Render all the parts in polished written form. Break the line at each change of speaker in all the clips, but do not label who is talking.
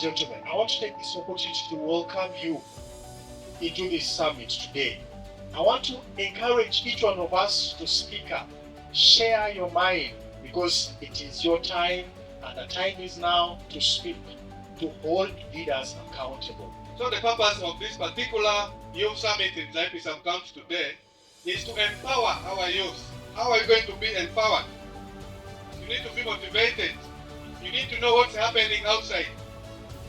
gentlemen, I want to take this opportunity to welcome you into this summit today. I want to encourage each one of us to speak up, share your mind, because it is your time, and the time is now to speak, to hold leaders accountable.
So the purpose of this particular youth summit in Zaipisam Camp today is to empower our youth. How are you going to be empowered? You need to be motivated. You need to know what's happening outside.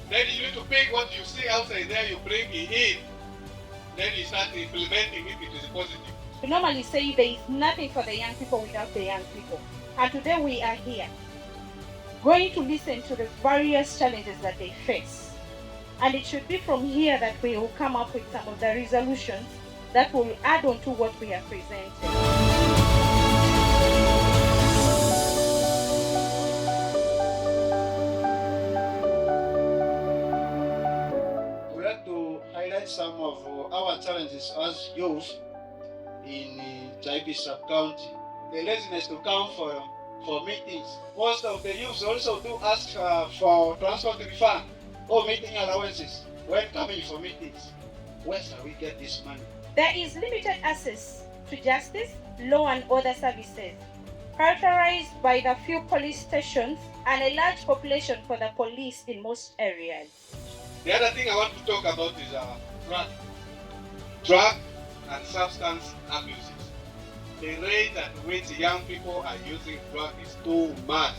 Then you need to pick what you see outside there, you bring it in. Then you start implementing it is positive.
We normally say there is nothing for the young people without the young people. And today we are here, going to listen to the various challenges that they face. And it should be from here that we will come up with some of the resolutions that will add on to what we are presenting.
Some of our challenges as youth in Taipi sub-county. The laziness to come for meetings. Most of the youths also do ask for transport refund or meeting allowances when coming for meetings. Where shall we get this money?
There is limited access to justice, law and other services, characterized by the few police stations and a large population for the police in most areas.
The other thing I want to talk about is drug and substance abuses. The rate at which young people are using drugs is too much.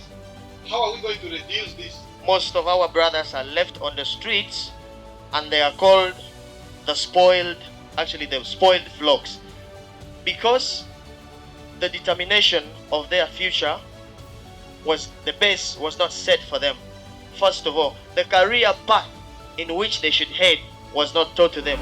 How are we going to reduce this?
Most of our brothers are left on the streets and they are called the spoiled flocks, because the determination of their future the base was not set for them. First of all, the career path in which they should head was not taught to them.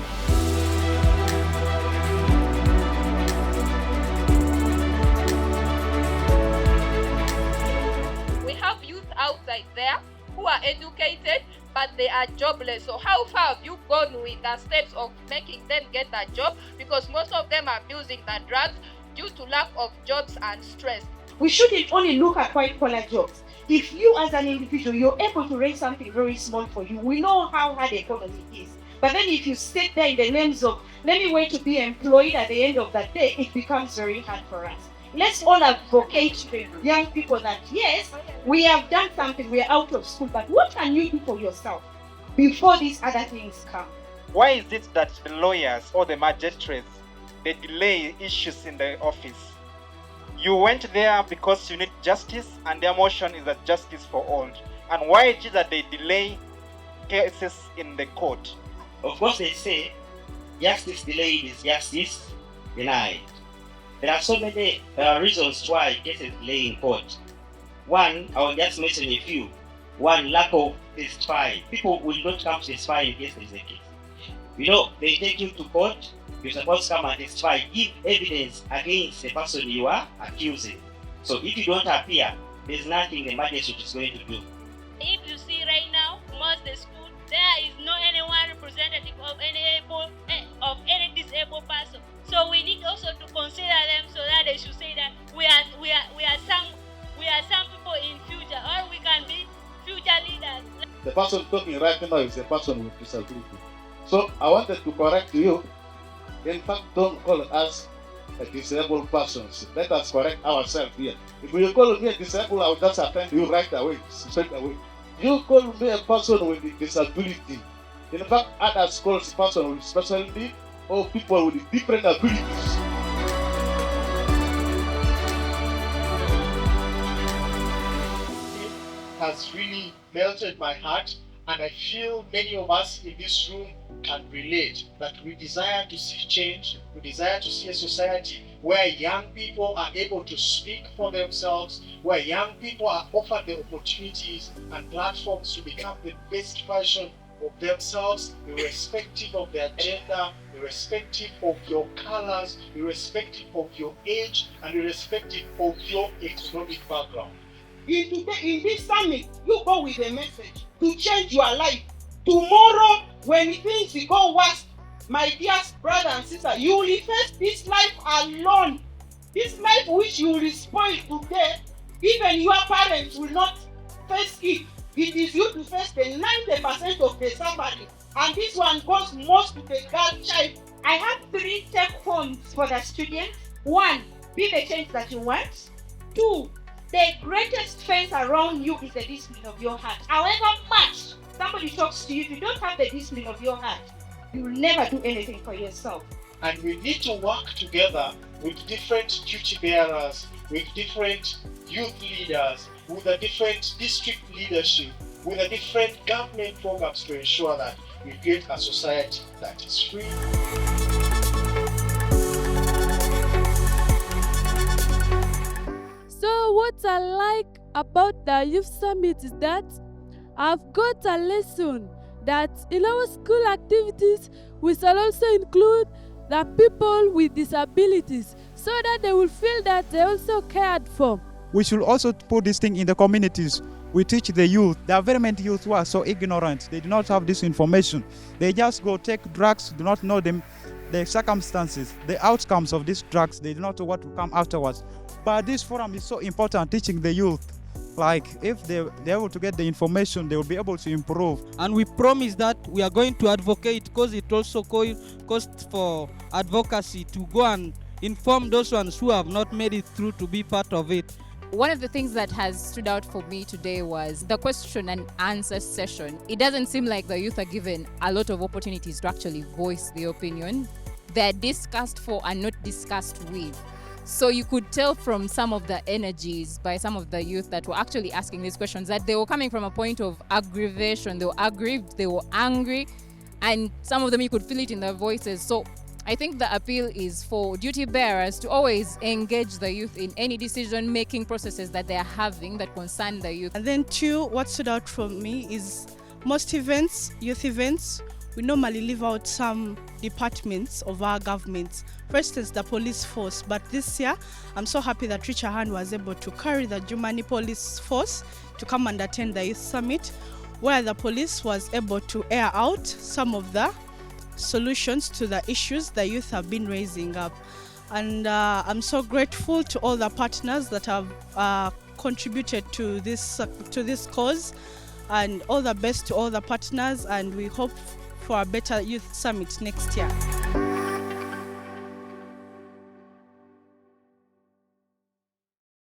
We have youth outside there who are educated, but they are jobless. So how far have you gone with the steps of making them get a job? Because most of them are abusing the drugs due to lack of jobs and stress.
We shouldn't only look at white-collar jobs. If you as an individual, you're able to raise something very small for you, we know how hard the economy is. But then if you sit there in the lens of, let me wait to be employed at the end of that day, it becomes very hard for us. Let's all advocate to young people that, yes, we have done something, we are out of school, but what can you do for yourself before these other things come?
Why is it that the lawyers or the magistrates, they delay issues in the office? You went there because you need justice, and their motion is that justice for all. And why is it that they delay cases in the court?
Of course, they say justice delayed is justice denied. There are so many reasons why cases delay in court. One, I will just mention a few. One, lack of testifying. People will not come to testify in case there is a case. You know, they take you to court. You're supposed to come and testify, give evidence against the person you are accusing. So if you don't appear, there's nothing the magistrate is going to do.
If you see right now, most of the school, there is no anyone representative of any disabled person. So we need also to consider them so that they should say that we are some people in future, or we can be future leaders.
The person talking right now is a person with disability. So I wanted to correct you. In fact, don't call us a disabled persons. Let us correct ourselves here. If you call me a disabled, I will just attend you right away, straight away. You call me a person with a disability. In fact, others call a person with special need or people with different abilities.
It has really melted my heart, and I feel many of us in this room can relate, that we desire to see change, we desire to see a society where young people are able to speak for themselves, where young people are offered the opportunities and platforms to become the best version of themselves, irrespective of their gender, irrespective of your colors, irrespective of your age, and irrespective of your economic background.
In this summit, you go with a message to change your life. Tomorrow, when things will go worse, my dear brother and sister, you will face this life alone. This life which you will spoil today, even your parents will not face it. It is you to face the 90% of the suffering. And this one goes most to the girl child.
I have 3 take-homes for the students. 1, be the change that you want. 2, the greatest fence around you is the discipline of your heart. However much somebody talks to you, if you don't have the discipline of your heart, you will never do anything for yourself.
And we need to work together with different duty bearers, with different youth leaders, with the different district leadership, with the different government programs to ensure that we create a society that is free.
So what I like about the Youth Summit is that I've got a lesson that in our school activities we shall also include the people with disabilities so that they will feel that they're also cared for.
We should also put this thing in the communities. We teach the youth. There are very many youth who are so ignorant. They do not have this information. They just go take drugs, do not know them, the circumstances, the outcomes of these drugs. They do not know what will come afterwards. But this forum is so important, teaching the youth. Like if they're able to get the information, they will be able to improve.
And we promise that we are going to advocate, because it also costs for advocacy to go and inform those ones who have not made it through to be part of it.
One of the things that has stood out for me today was the question and answer session. It doesn't seem like the youth are given a lot of opportunities to actually voice their opinion. They're discussed for and not discussed with. So you could tell from some of the energies by some of the youth that were actually asking these questions that they were coming from a point of aggravation. They were aggrieved, they were angry, and some of them you could feel it in their voices. So I think the appeal is for duty bearers to always engage the youth in any decision-making processes that they are having that concern the youth.
And then 2, what stood out for me is most events, youth events, we normally leave out some departments of our government. For instance, the police force. But this year, I'm so happy that Richard Han was able to carry the Adjumani police force to come and attend the youth summit, where the police was able to air out some of the solutions to the issues the youth have been raising up. And I'm so grateful to all the partners that have contributed to this cause, and all the best to all the partners, and we hope for a better youth summit next year.